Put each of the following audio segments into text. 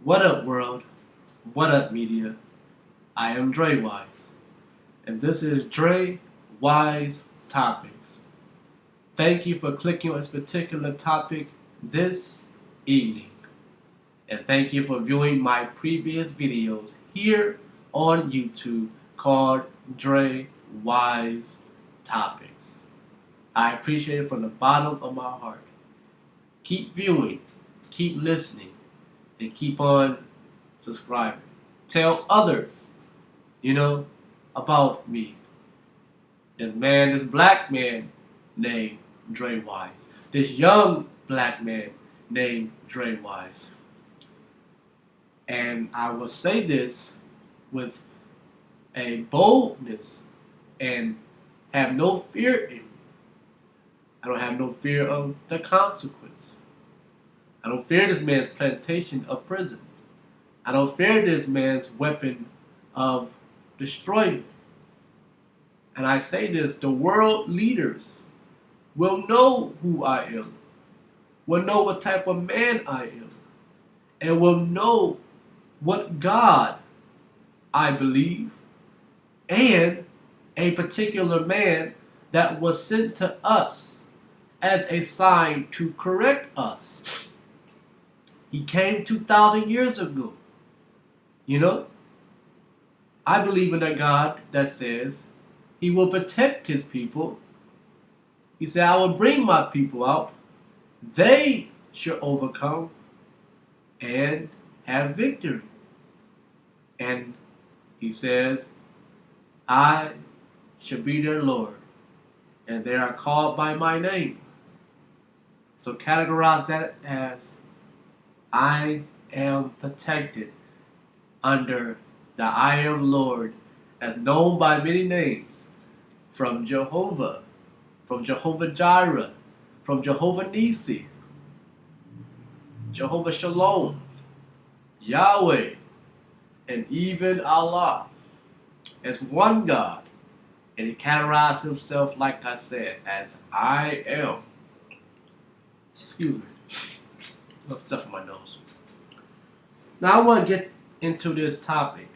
What up, world? What up, media? I am Drewize, and this is Drewize Topics. Thank you for clicking on this particular topic this evening, and thank you for viewing my previous videos here on YouTube called Drewize Topics. I appreciate it from the bottom of my heart. Keep viewing, keep listening, and keep on subscribing. Tell others, about me. This black man named Drewize. This young black man named Drewize. And I will say this with a boldness and have no fear in me. I don't have no fear of the consequence. I don't fear this man's plantation of prison. I don't fear this man's weapon of destroyment. And I say this, the world leaders will know who I am, will know what type of man I am, and will know what God I believe, and a particular man that was sent to us as a sign to correct us. He came 2,000 years ago. I believe in a God that says He will protect His people. He said, I will bring my people out. They shall overcome and have victory. And He says, I shall be their Lord, and they are called by my name. So categorize that as I am protected under the I am Lord, as known by many names, from Jehovah, from Jehovah Jireh, from Jehovah Nisi, Jehovah Shalom, Yahweh, and even Allah, as one God. And He categorized Himself, like I said, as I am. Excuse me. No stuff in my nose. Now I want to get into this topic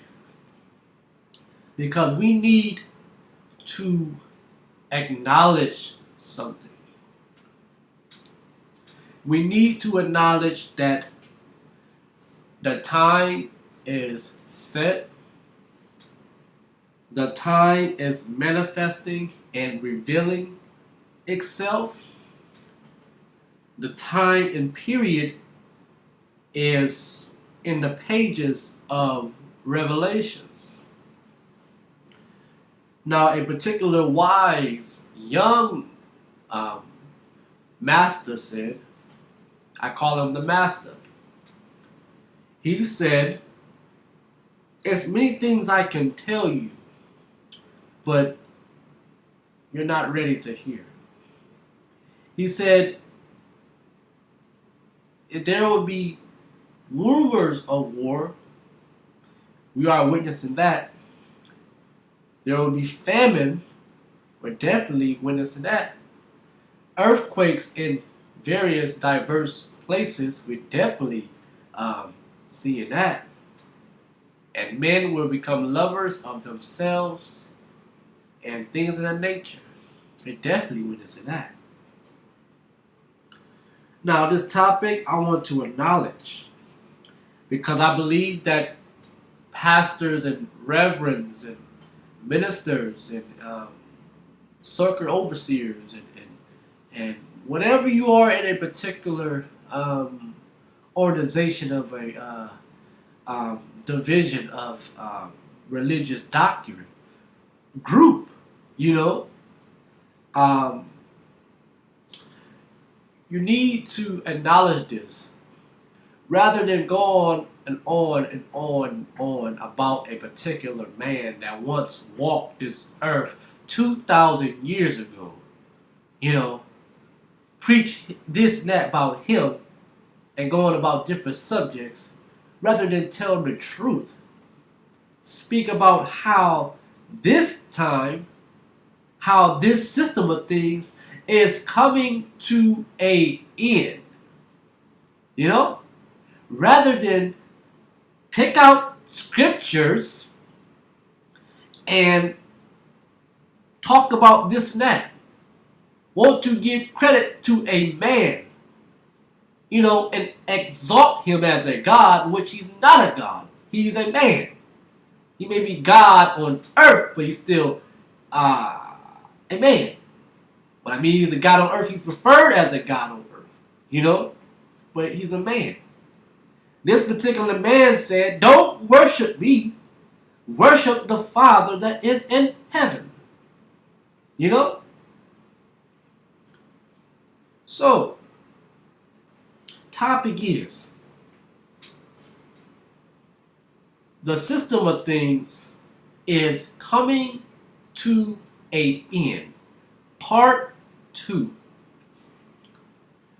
because we need to acknowledge something. We need to acknowledge that the time is set. The time is manifesting and revealing itself. The time and period is in the pages of Revelations. Now, a particular wise young master said, I call him the master. He said, there's many things I can tell you, but you're not ready to hear. He said, if there will be rumors of war, we are witnessing that. There will be famine, we're definitely witnessing that. Earthquakes in various diverse places, we're definitely seeing that. And men will become lovers of themselves and things of that nature. We're definitely witnessing that. Now, this topic I want to acknowledge because I believe that pastors and reverends and ministers and circuit overseers and whatever you are in a particular organization of a division of religious doctrine group, you need to acknowledge this rather than go on and on and on and on about a particular man that once walked this earth 2,000 years ago. Preach this and that about him and go on about different subjects rather than tell the truth. Speak about how this time, how this system of things is coming to a end. Rather than pick out scriptures and talk about this and that. Want to give credit to a man, and exalt him as a God, which he's not a God. He's a man. He may be God on earth, but he's still a man. What I mean, he's a God on earth. He's referred as a God on earth, but he's a man. This particular man said, don't worship me, worship the Father that is in heaven. So, topic is, the system of things is coming to an end. Part 2.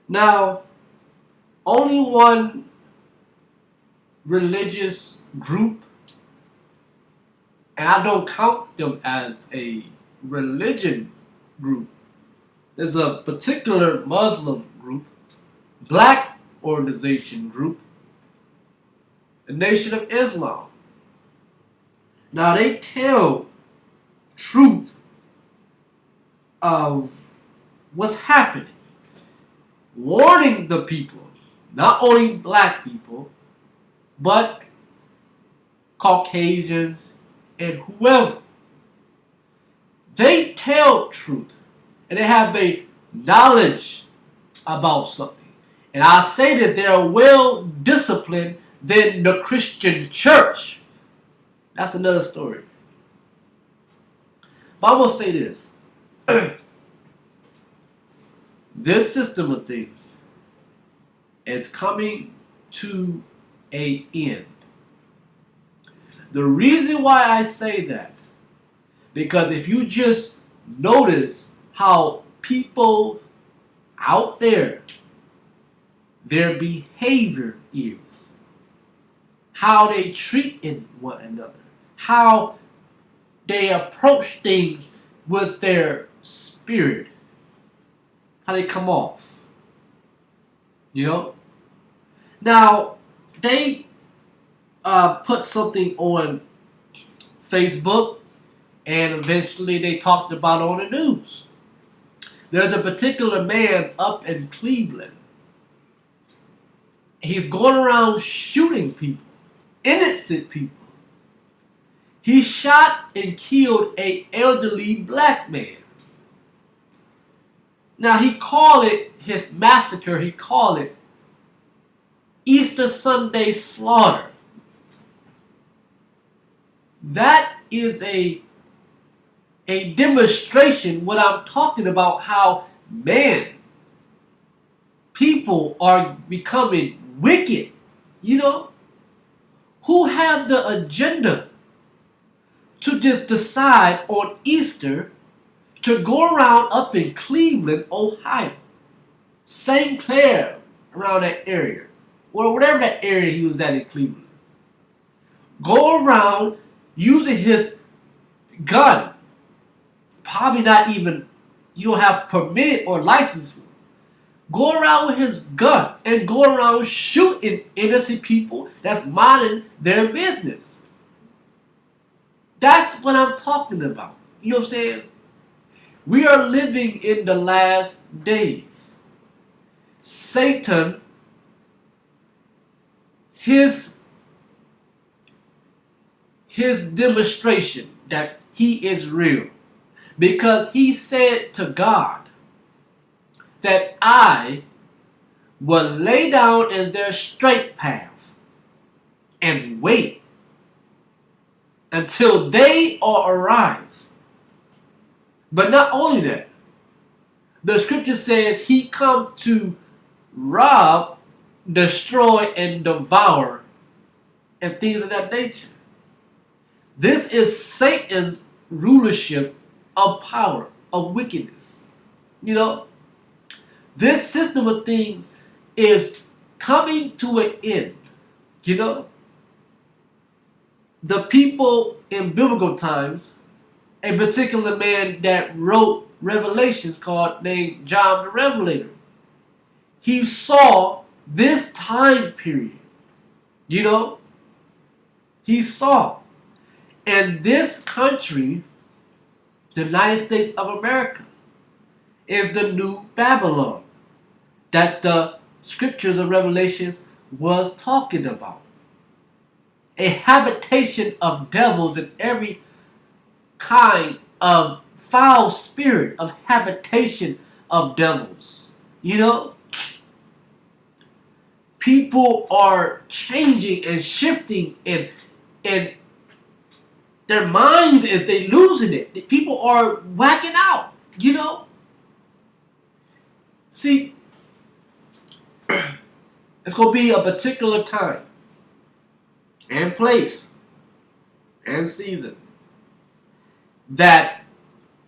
Now, only one religious group, and I don't count them as a religion group. There's a particular Muslim group, black organization group, the Nation of Islam. Now they tell truth of what's happening, warning the people, not only black people, but Caucasians and whoever. They tell truth, and they have a knowledge about something. And I say that they are well disciplined than the Christian church. That's another story. But I'm going to say this. This system of things is coming to an end. The reason why I say that, because if you just notice how people out there, their behavior is, how they treat one another, how they approach things with their spirit, how they come off. Now, they put something on Facebook, and eventually they talked about it on the news. There's a particular man up in Cleveland. He's going around shooting people, innocent people. He shot and killed an elderly black man. Now he called it, his massacre, he called it Easter Sunday slaughter. That is a demonstration what I'm talking about, how people are becoming wicked. Who have the agenda to just decide on Easter to go around up in Cleveland, Ohio, St. Clair, around that area, or whatever that area he was at in Cleveland. Go around using his gun, probably not even, you don't have permit or license for it. Go around with his gun and go around shooting innocent people that's minding their business. That's what I'm talking about. You know what I'm saying? We are living in the last days. Satan, his demonstration that he is real, because he said to God that I will lay down in their straight path and wait until they arise. But not only that, the scripture says he come to rob, destroy, and devour, and things of that nature. This is Satan's rulership of power, of wickedness. This system of things is coming to an end. The people in biblical times, a particular man that wrote Revelations named John the Revelator, he saw this time period, He saw. And this country, the United States of America, is the new Babylon that the scriptures of Revelations was talking about. A habitation of devils and every kind of foul spirit of habitation of devils. You know? People are changing and shifting and their minds is they losing it. People are whacking out, you know? See, it's going to be a particular time and place and season that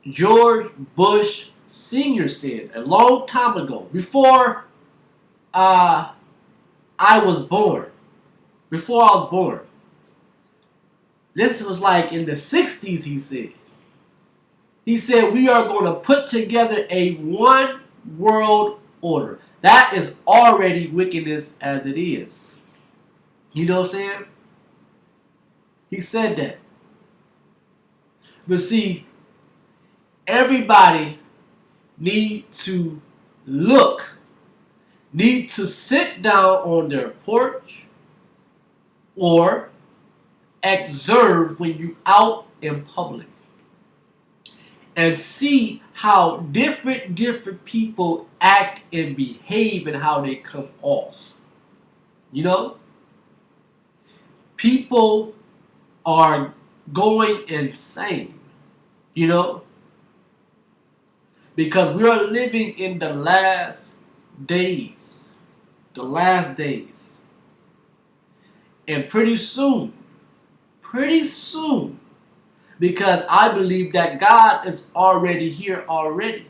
George Bush Sr. said a long time ago, before I was born. Before I was born. This was like in the 60s, he said. He said, we are going to put together a one world order. That is already wickedness as it is. You know what I'm saying? He said that. But see, everybody need to need to sit down on their porch or observe when you're out in public and see how different people act and behave and how they come off. You know? People are going insane. You know? Because we are living in the last days. The last days. And pretty soon, because I believe that God is already here already.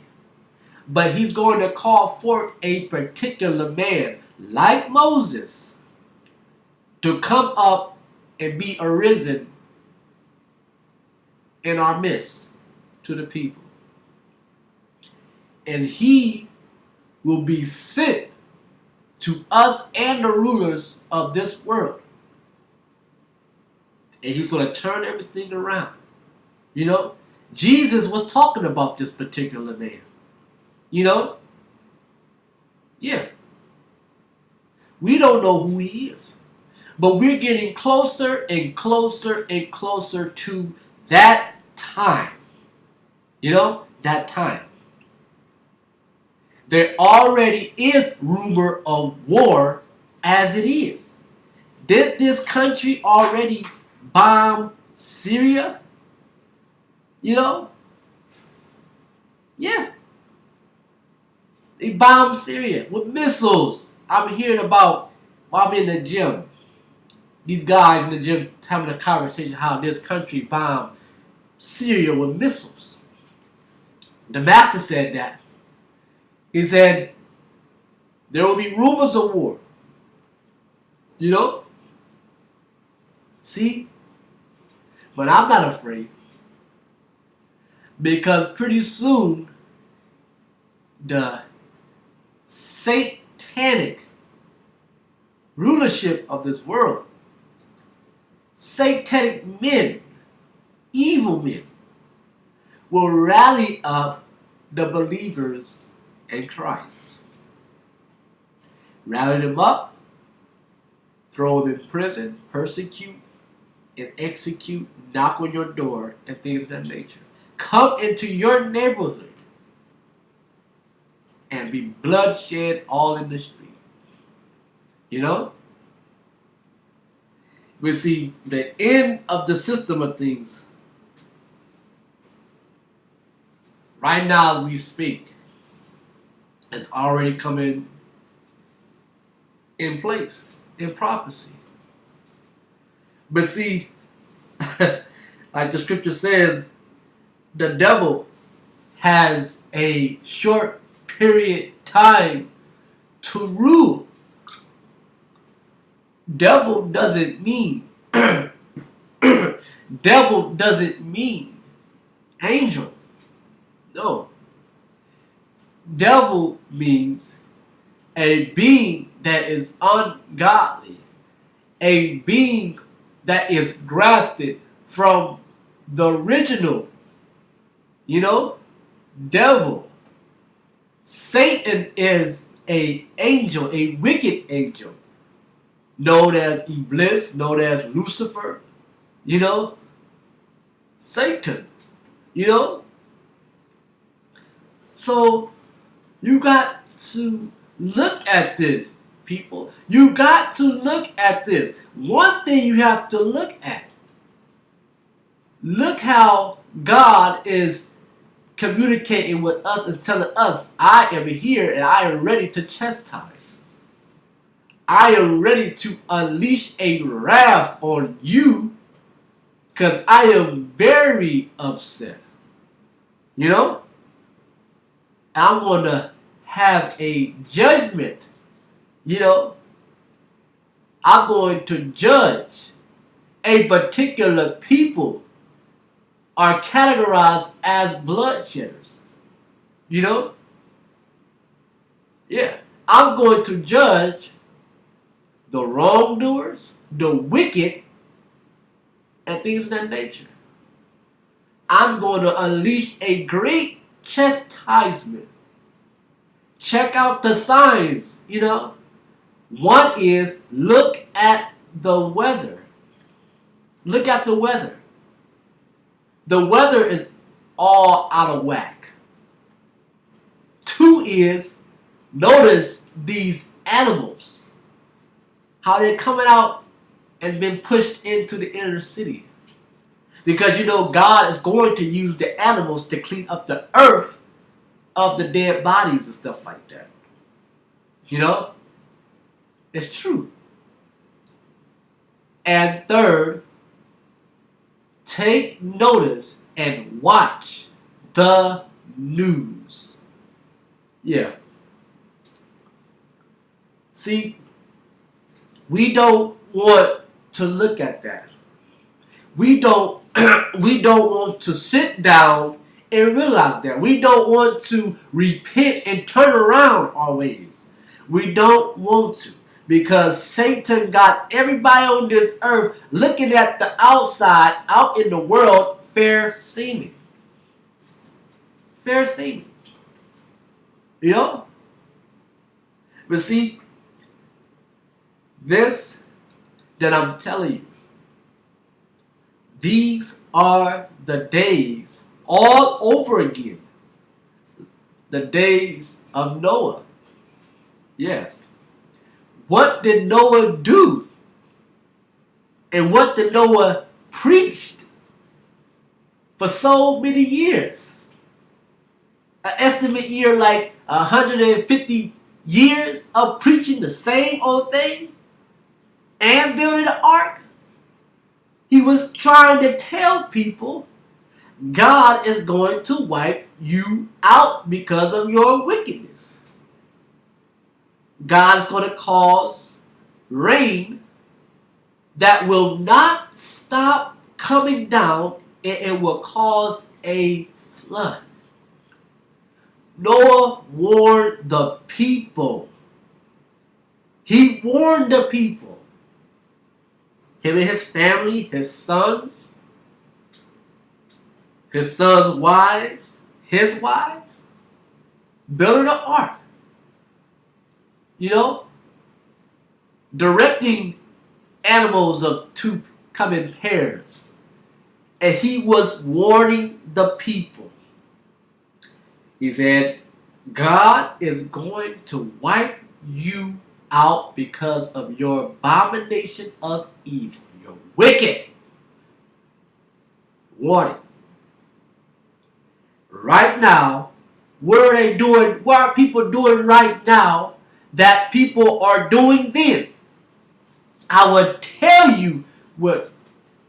But he's going to call forth a particular man like Moses to come up and be arisen in our midst to the people. And he will be sent to us and the rulers of this world. And he's going to turn everything around. You know, Jesus was talking about this particular man. You know? Yeah. We don't know who he is. But we're getting closer and closer and closer to that time. You know? That time. There already is rumor of war as it is. Did this country already bomb Syria? You know? Yeah. They bombed Syria with missiles. I'm hearing about while I'm in the gym. These guys in the gym having a conversation how this country bombed Syria with missiles. The master said that. He said there will be rumors of war. You know? See? But I'm not afraid. Because pretty soon, the satanic rulership of this world, satanic men, evil men, will rally up the believers in Christ. Rally them up, throw them in prison, persecute, and execute, knock on your door, and things of that nature. Come into your neighborhood and be bloodshed all in the street. You know? We see the end of the system of things. Right now as we speak, it's already coming in place, in prophecy. But see, like the scripture says, the devil has a short period time to rule. Devil doesn't mean devil doesn't mean angel. No. Devil means a being that is ungodly, a being that is grafted from the original, devil. Satan is a angel, a wicked angel, known as Iblis, known as Lucifer, Satan, you know. So you got to look at this, people. You got to look at this. One thing you have to look at. Look how God is communicating with us and telling us, I am here and I am ready to chastise. I am ready to unleash a wrath on you because I am very upset. I'm going to have a judgment. I'm going to judge a particular people are categorized as bloodshedders. Yeah. I'm going to judge the wrongdoers, the wicked, and things of that nature. I'm going to unleash a great chastisement. Check out the signs, One is look at the weather. Look at the weather. The weather is all out of whack. 2 is notice these animals. How they're coming out and been pushed into the inner city. Because God is going to use the animals to clean up the earth of the dead bodies and stuff like that. It's true. And 3rd, take notice and watch the news. Yeah. See, we don't want to look at that. We don't want to sit down and realize that. We don't want to repent and turn around our ways. We don't want to. Because Satan got everybody on this earth looking at the outside, out in the world, fair seeming. Fair seeming. But see, this that I'm telling you, these are the days all over again. The days of Noah. Yes. What did Noah do? And what did Noah preach for so many years? An estimate year like 150 years of preaching the same old thing and building an ark. He was trying to tell people God is going to wipe you out because of your wickedness. God is going to cause rain that will not stop coming down, and it will cause a flood. Noah warned the people. He warned the people. Him and his family, his sons' wives, his wives, building an ark. Directing animals to come in pairs. And he was warning the people. He said, God is going to wipe you out because of your abomination of evil. You're wicked. Warning. Right now, what are they doing? What are people doing right now that people are doing then? I will tell you what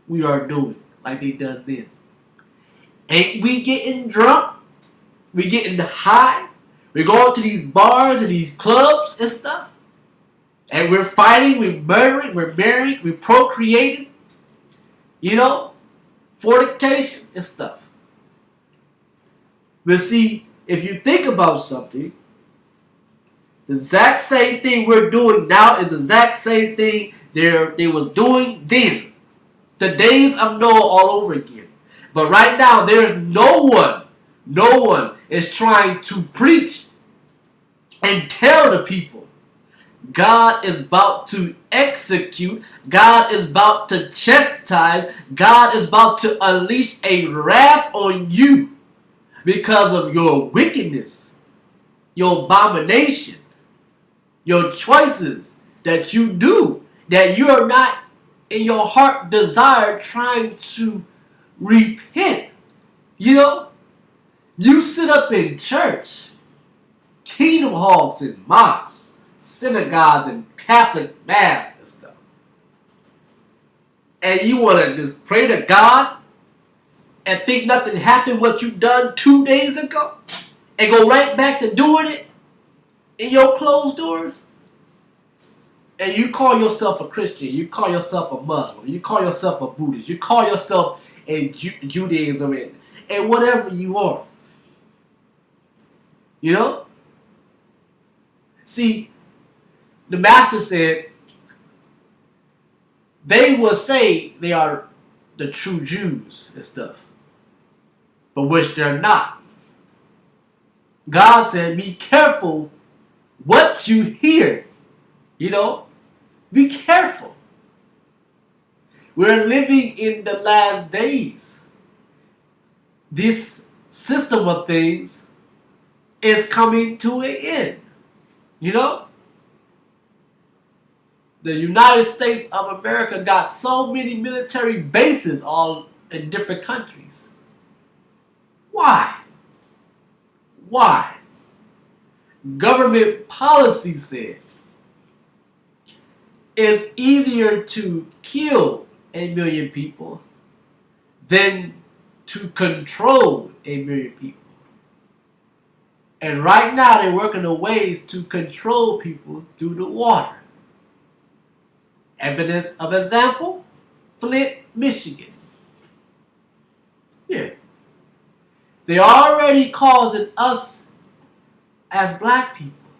we are doing like they done then. Ain't we getting drunk? We getting high? We going to these bars and these clubs and stuff? And we're fighting, we're murdering, we're married, we're procreating. Fornication and stuff. But see, if you think about something, the exact same thing we're doing now is the exact same thing they was doing then. The days of Noah all over again. But right now, there's no one is trying to preach and tell the people God is about to execute, God is about to chastise, God is about to unleash a wrath on you because of your wickedness, your abomination, your choices that you do, that you are not in your heart desire trying to repent. You know, you sit up in church, kingdom halls and mosques, synagogues and Catholic mass and stuff, and you want to just pray to God and think nothing happened what you done 2 days ago and go right back to doing it in your closed doors? And you call yourself a Christian, you call yourself a Muslim, you call yourself a Buddhist, you call yourself a Judaism and whatever you are. You know? See, the master said they will say they are the true Jews and stuff, but which they're not. God said, be careful what you hear. You know? Be careful. We're living in the last days. This system of things is coming to an end. You know? The United States of America got so many military bases all in different countries. Why? Why? Government policy said it's easier to kill 1 million people than to control 1 million people. And right now they're working on ways to control people through the water. Evidence of example, Flint, Michigan. Yeah. They're already causing us as black people,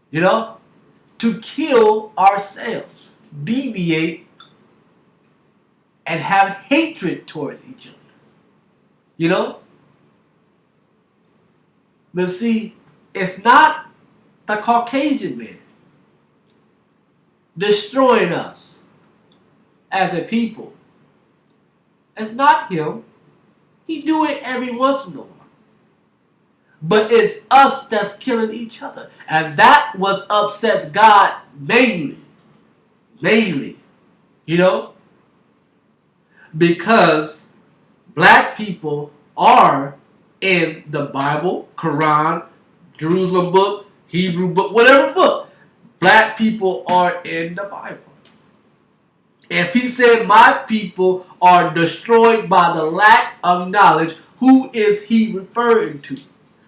you know, to kill ourselves, deviate, and have hatred towards each other. You know? But see, it's not the Caucasian man destroying us as a people. It's not him. He do it every once in a while. But it's us that's killing each other. And that was upsets God mainly. Mainly. You know? Because black people are in the Bible, Quran, Jerusalem book, Hebrew book, whatever book. Black people are in the Bible. If he said my people are destroyed by the lack of knowledge, who is he referring to?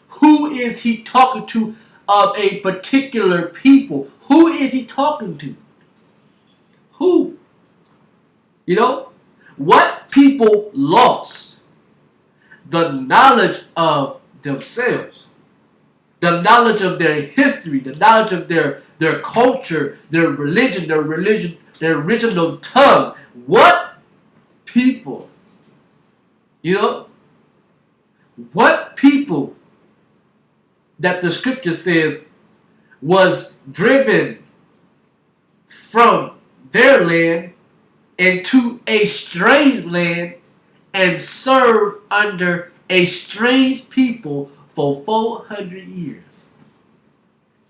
Who is he talking to of a particular people? Who is he talking to? Who? You know? What people lost? The knowledge of themselves. The knowledge of their history. The knowledge of their culture, their religion, their original tongue. What people? You know? What people that the scripture says was driven from their land into a strange land and served under a strange people for 400 years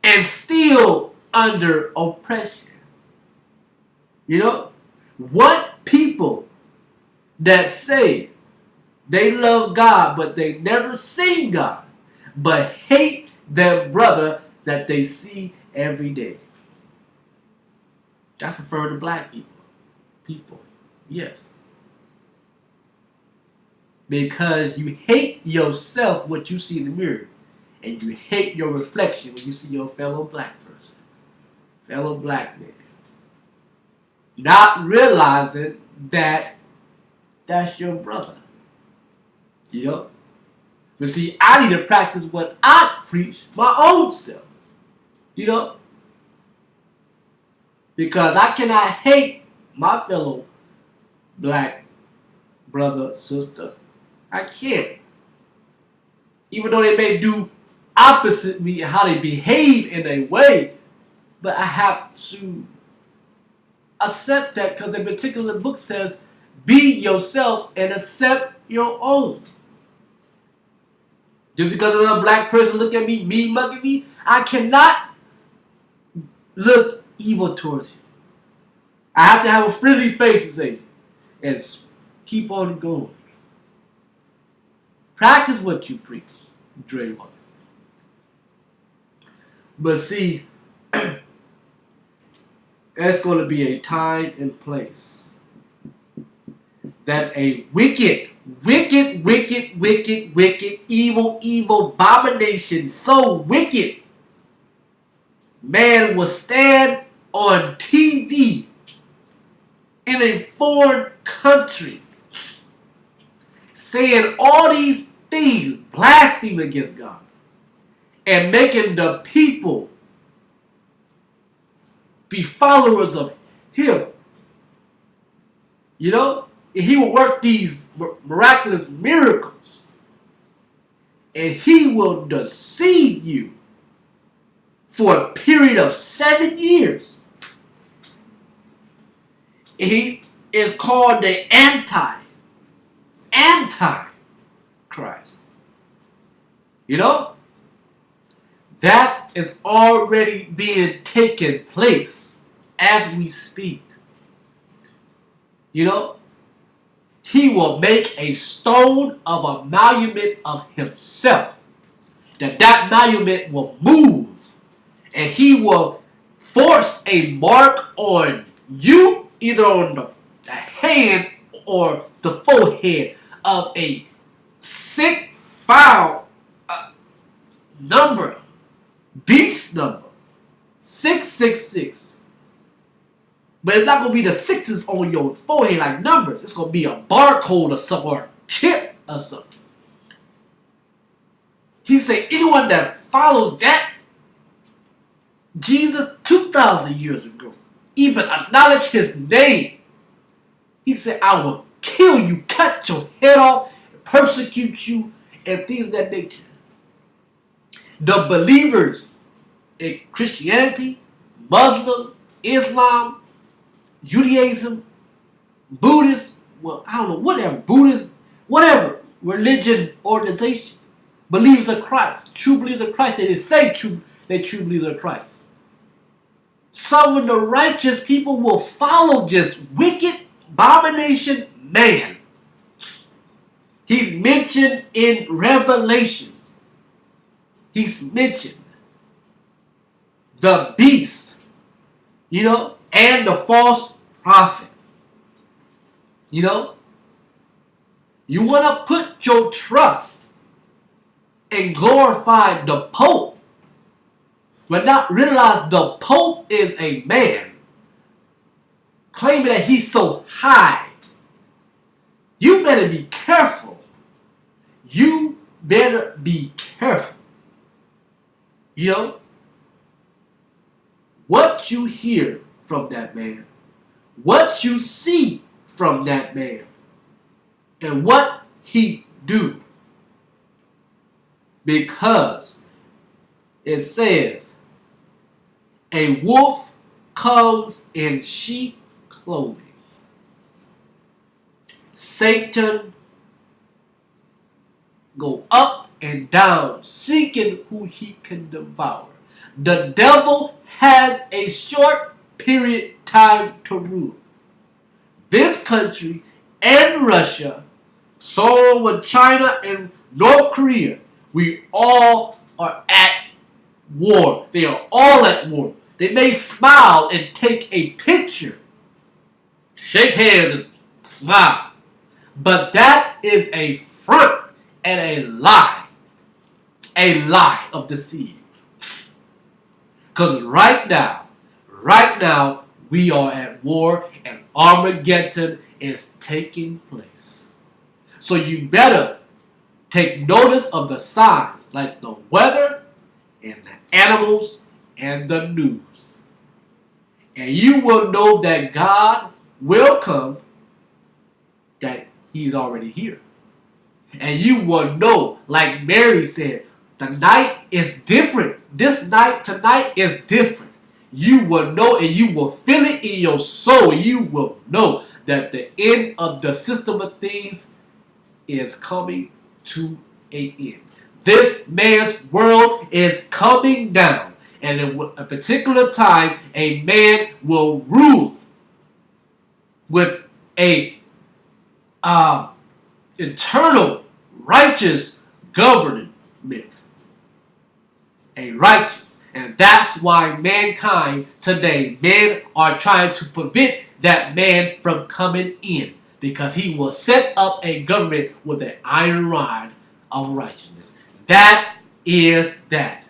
and still under oppression. You know, what people that say they love God but they never seen God, but hate their brother that they see every day. I prefer the black people. People, yes. Because you hate yourself what you see in the mirror, and you hate your reflection when you see your fellow black person, fellow black man. Not realizing that that's your brother. You know? But see, I need to practice what I preach my own self. You know? Because I cannot hate my fellow black brother, sister. I can't. Even though they may do opposite me and how they behave in a way, but I have to accept that because a particular book says, be yourself and accept your own. Just because another black person look at me, mean mugging me, I cannot look evil towards you. I have to have a friendly face to say, and keep on going. Practice what you preach, Drewize. But see, there's going to be a time and place that a wicked, evil abomination, so wicked, man will stand on TV in a foreign country saying all these things, blaspheming against God, and making the people be followers of him. You know? And he will work these miraculous miracles. And he will deceive you for a period of 7 years. He is called the Antichrist. You know? That is already being taken place as we speak. You know? He will make a stone of a monument of himself. That monument will move. And he will force a mark on you, either on the hand or the forehead, of a sick, foul number, beast number, 666. But it's not going to be the sixes on your forehead like numbers. It's going to be a barcode or something, or a chip or something. He said, anyone that follows that, Jesus 2,000 years ago, even acknowledge his name. He said, I will kill you, cut your head off, persecute you, and things of that nature. The believers in Christianity, Muslim, Islam, Judaism, Buddhist, well, I don't know, whatever, Buddhist, whatever, religion, organization, believers of Christ, true believers of Christ, they say they're true believers of Christ. Some of the righteous people will follow just wicked, abomination man. He's mentioned in Revelations. He's mentioned the beast, you know, and the false prophet. You know, you want to put your trust and glorify the Pope, but not realize the Pope is a man, claiming that he's so high. You better be careful. You better be careful. You know, what you hear from that man, what you see from that man, and what he do. Because it says, a wolf comes in sheep clothing. Satan go up and down seeking who he can devour. The devil has a short period time to rule this country and Russia, so with China and North Korea. We all are at war. They are all at war. They may smile and take a picture, shake hands and smile, but that is a front and a lie of deceit. Because right now, we are at war and Armageddon is taking place. So you better take notice of the signs, like the weather and the animals and the news. And you will know that God will come that he's already here. And you will know, like Mary said, the night is different. This night tonight is different. You will know and you will feel it in your soul. You will know that the end of the system of things is coming to an end. This man's world is coming down. And in a particular time, a man will rule with a eternal, righteous government. A righteous. And that's why mankind today, men are trying to prevent that man from coming in. Because he will set up a government with an iron rod of righteousness. That is that.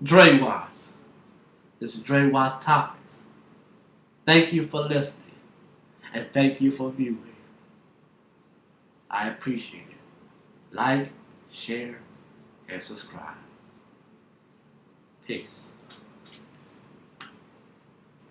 Drewize. This is Drewize Topics. Thank you for listening. And thank you for viewing. I appreciate it. Like, share, and subscribe. Peace.